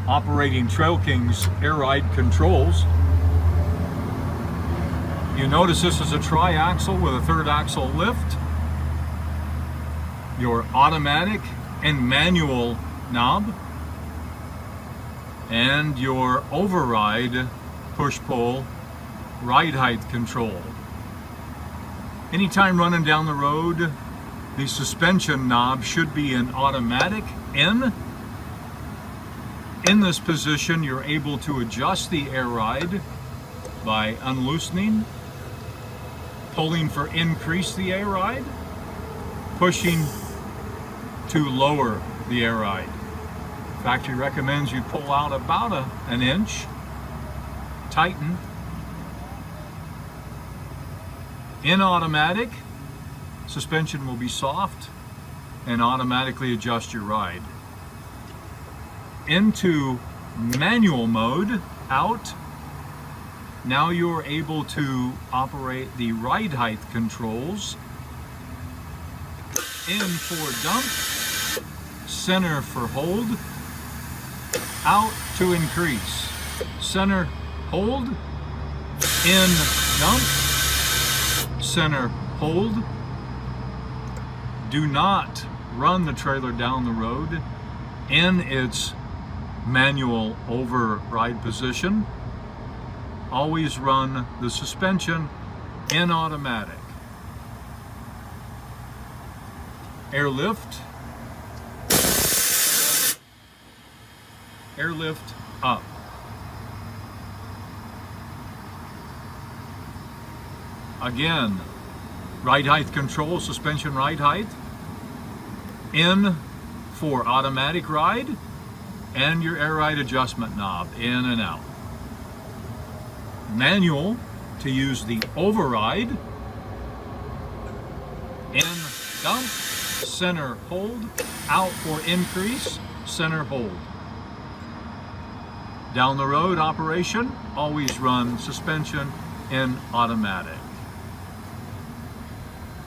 operating Trail King's air ride controls. You notice this is a tri-axle with a third axle lift. Your automatic and manual knob, and your override push-pull ride height control. Anytime running down the road, the suspension knob should be in automatic N. In this position, you're able to adjust the air ride by unloosening, pulling for increase the air ride, pushing to lower the air ride. Factory recommends you pull out about an inch, tighten. In automatic, suspension will be soft and automatically adjust your ride. Into manual mode, out. Now you're able to operate the ride height controls. In for dump, center for hold, out to increase. Center, hold, in, dump, center, hold. Do not run the trailer down the road in its manual override position. Always run the suspension in automatic. Airlift, airlift up. Again, ride height control, suspension ride height. In for automatic ride, and your air ride adjustment knob, in and out. Manual to use the override. In, dump, center, hold, out for increase, center, hold. Down the road operation, always run suspension in automatic.